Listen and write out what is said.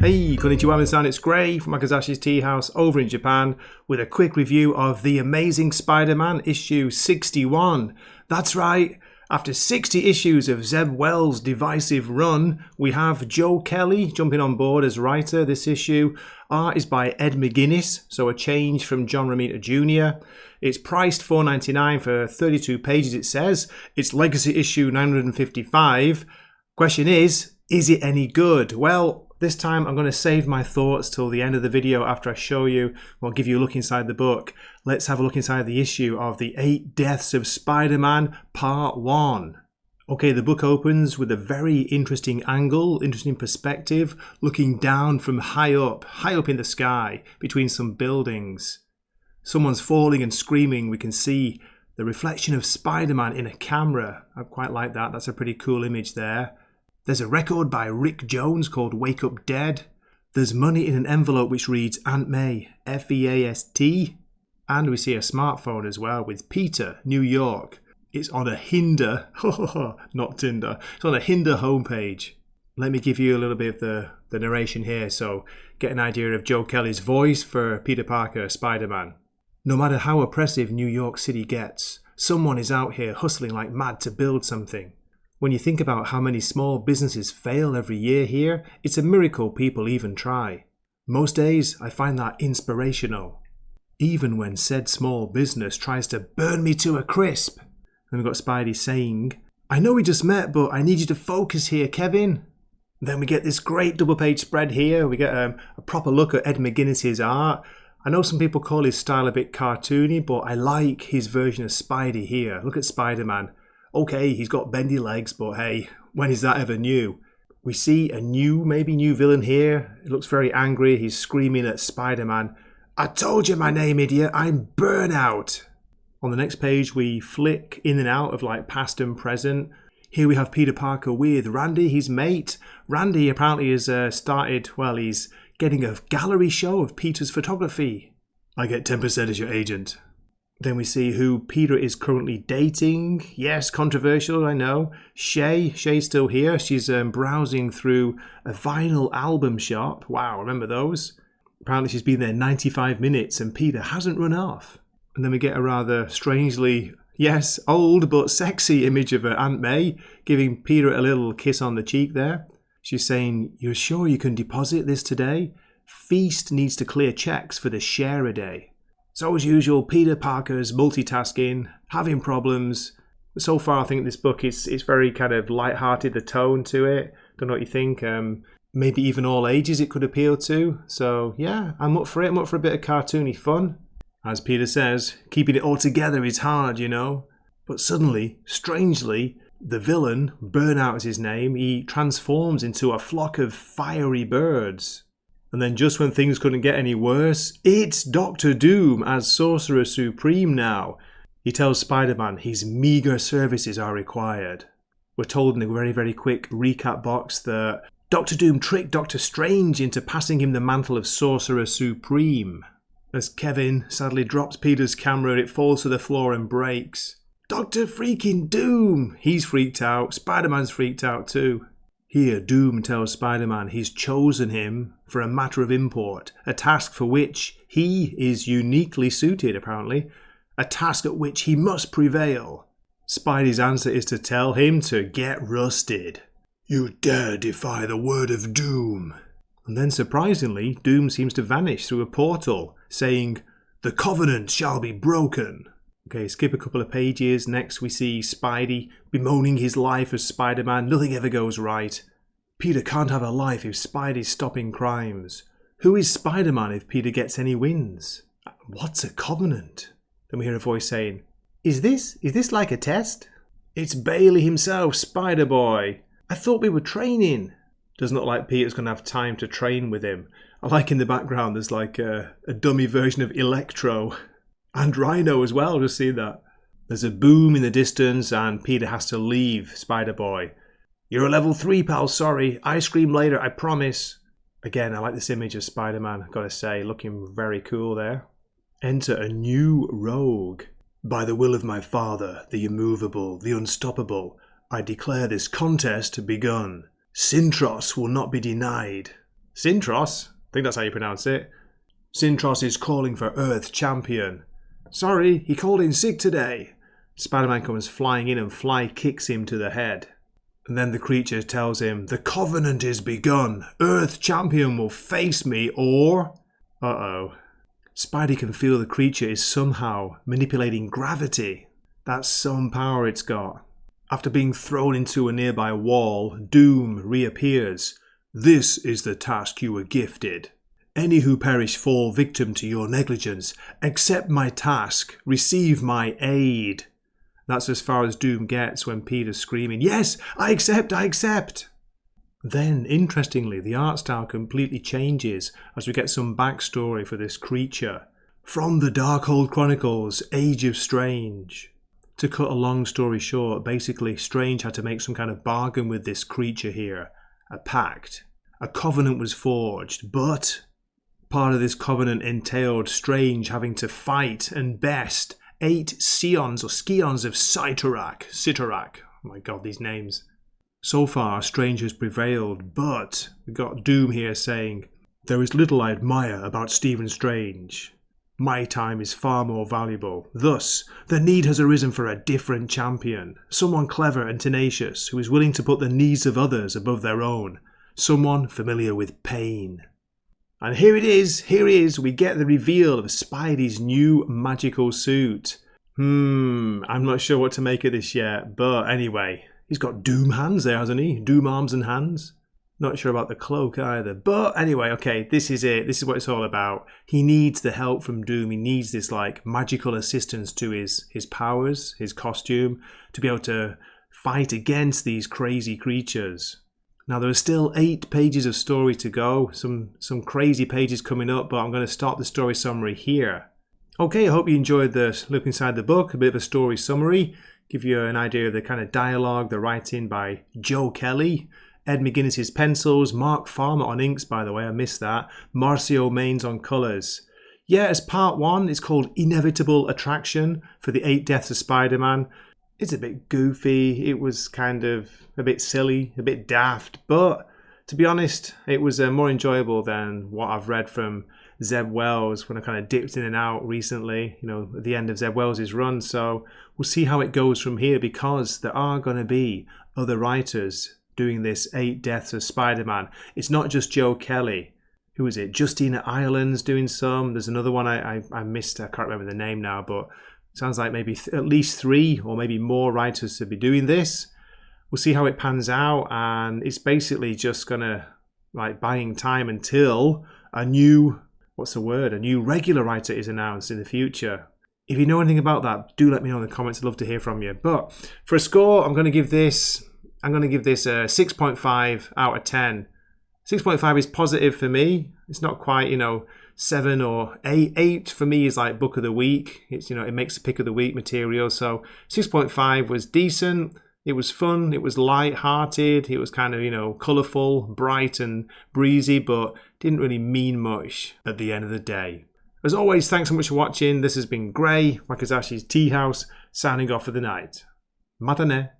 Hey, konnichiwa minasan, it's Gray from Wakizashi's Teahouse over in Japan with a quick review of The Amazing Spider-Man issue 61. That's right, after 60 issues of Zeb Wells' divisive run, we have Joe Kelly jumping on board as writer this issue. Art is by Ed McGuinnes, so a change from John Romita Jr. It's priced $4.99 for 32 pages, it says. It's legacy issue 955. Question is it any good? Well, this time I'm going to save my thoughts till the end of the video after I show you, or give you a look inside the book. Let's have a look inside the issue of The 8 Deaths of Spider-Man Part 1. Okay, the book opens with a very interesting angle, interesting perspective, looking down from high up in the sky, between some buildings. Someone's falling and screaming. We can see the reflection of Spider-Man in a camera. I quite like that. That's a pretty cool image there. There's a record by Rick Jones called Wake Up Dead. There's money in an envelope which reads Aunt May, F-E-A-S-T. And we see a smartphone as well with Peter, New York. It's on a Hinder, not Tinder, it's on a Hinder homepage. Let me give you a little bit of the narration here, so get an idea of Joe Kelly's voice for Peter Parker, Spider-Man. No matter how oppressive New York City gets, someone is out here hustling like mad to build something. When you think about how many small businesses fail every year here, it's a miracle people even try. Most days, I find that inspirational. Even when said small business tries to burn me to a crisp. Then we've got Spidey saying, I know we just met, but I need you to focus here, Kevin. Then we get this great double-page spread here. We get a proper look at Ed McGuinness' art. I know some people call his style a bit cartoony, but I like his version of Spidey here. Look at Spider-Man. Okay, he's got bendy legs, but hey, when is that ever new? We see a maybe new villain here. He looks very angry. He's screaming at Spider-Man, I told you my name, idiot. I'm Burnout. On the next page, we flick in and out of like past and present. Here we have Peter Parker with Randy, his mate. Randy apparently has he's getting a gallery show of Peter's photography. I get 10% as your agent. Then we see who Peter is currently dating. Yes, controversial, I know. Shay's still here. She's browsing through a vinyl album shop. Wow, remember those? Apparently she's been there 95 minutes and Peter hasn't run off. And then we get a rather strangely, yes, old but sexy image of Aunt May giving Peter a little kiss on the cheek there. She's saying, you're sure you can deposit this today? Feast needs to clear checks for the share a day. So as usual, Peter Parker's multitasking, having problems. So far I think this book is very kind of light-hearted, the tone to it. Don't know what you think. Maybe even all ages it could appeal to. So yeah, I'm up for it. I'm up for a bit of cartoony fun. As Peter says, keeping it all together is hard, you know. But suddenly, strangely, the villain, Burnout is his name, he transforms into a flock of fiery birds. And then just when things couldn't get any worse, it's Dr. Doom as Sorcerer Supreme now. He tells Spider-Man his meagre services are required. We're told in a very, very quick recap box that Dr. Doom tricked Doctor Strange into passing him the mantle of Sorcerer Supreme. As Kevin sadly drops Peter's camera, it falls to the floor and breaks. Dr. freaking Doom! He's freaked out. Spider-Man's freaked out too. Here, Doom tells Spider-Man he's chosen him for a matter of import, a task for which he is uniquely suited, apparently, a task at which he must prevail. Spidey's answer is to tell him to get rusted. You dare defy the word of Doom. And then, surprisingly, Doom seems to vanish through a portal, saying, the covenant shall be broken. Okay, skip a couple of pages. Next we see Spidey bemoaning his life as Spider-Man. Nothing ever goes right. Peter can't have a life if Spidey's stopping crimes. Who is Spider-Man if Peter gets any wins? What's a covenant? Then we hear a voice saying, Is this like a test? It's Bailey himself, Spider-Boy. I thought we were training. Doesn't look like Peter's going to have time to train with him. I like in the background there's like a dummy version of Electro. And Rhino as well, just see that. There's a boom in the distance and Peter has to leave Spider-Boy. You're a level 3, pal, sorry. Ice cream later, I promise. Again, I like this image of Spider-Man, I've got to say, looking very cool there. Enter a new rogue. By the will of my father, the immovable, the unstoppable, I declare this contest begun. Sintros will not be denied. Sintros? I think that's how you pronounce it. Sintros is calling for Earth Champion. Sorry, he called in sick today. Spider-Man comes flying in and Fly kicks him to the head. And then the creature tells him, the Covenant is begun. Earth Champion will face me or... Uh-oh. Spidey can feel the creature is somehow manipulating gravity. That's some power it's got. After being thrown into a nearby wall, Doom reappears. This is the task you were gifted. Any who perish fall victim to your negligence. Accept my task. Receive my aid. That's as far as Doom gets when Peter's screaming, yes, I accept, I accept. Then, interestingly, the art style completely changes as we get some backstory for this creature. From the Darkhold Chronicles, Age of Strange. To cut a long story short, basically Strange had to make some kind of bargain with this creature here. A pact. A covenant was forged, but part of this covenant entailed Strange having to fight and best 8 scions or scions of Cyttorak. Oh my god, these names. So far, Strange has prevailed, but we've got Doom here saying, there is little I admire about Stephen Strange. My time is far more valuable. Thus, the need has arisen for a different champion. Someone clever and tenacious who is willing to put the needs of others above their own. Someone familiar with pain. And here it is, we get the reveal of Spidey's new magical suit. I'm not sure what to make of this yet, but anyway, he's got Doom hands there, hasn't he? Doom arms and hands. Not sure about the cloak either, but anyway, okay, this is it. This is what it's all about. He needs the help from Doom. He needs this like magical assistance to his powers, his costume, to be able to fight against these crazy creatures. Now, there are still 8 pages of story to go, some crazy pages coming up, but I'm going to start the story summary here. Okay, I hope you enjoyed the look inside the book, a bit of a story summary, give you an idea of the kind of dialogue, the writing by Joe Kelly, Ed McGuinnes' pencils, Mark Farmer on inks, by the way, I missed that, Marcio Maines on colours. Yeah, as part 1, it's called Inevitable Attraction for the 8 Deaths of Spider-Man. It's a bit goofy, it was kind of a bit silly, a bit daft, but to be honest, it was more enjoyable than what I've read from Zeb Wells when I kind of dipped in and out recently, at the end of Zeb Wells' run. So we'll see how it goes from here because there are going to be other writers doing this 8 Deaths of Spider-Man. It's not just Joe Kelly. Who is it? Justina Ireland's doing some. There's another one I missed, I can't remember the name now, but sounds like maybe at least 3 or maybe more writers to be doing this. We'll see how it pans out, and it's basically just gonna buying time until a new regular writer is announced in the future. If you know anything about that, do let me know in the comments. I'd love to hear from you. But for a score, I'm gonna give this a 6.5 out of 10. 6.5 is positive for me. It's not quite 7 or 8. 8 for me is like book of the week. It's it makes the pick of the week material. So 6.5 was decent. It was fun. It was light-hearted. It was kind of colourful, bright and breezy, but didn't really mean much at the end of the day. As always, thanks so much for watching. This has been Gray, Wakizashi's Teahouse, signing off for the night. Matane.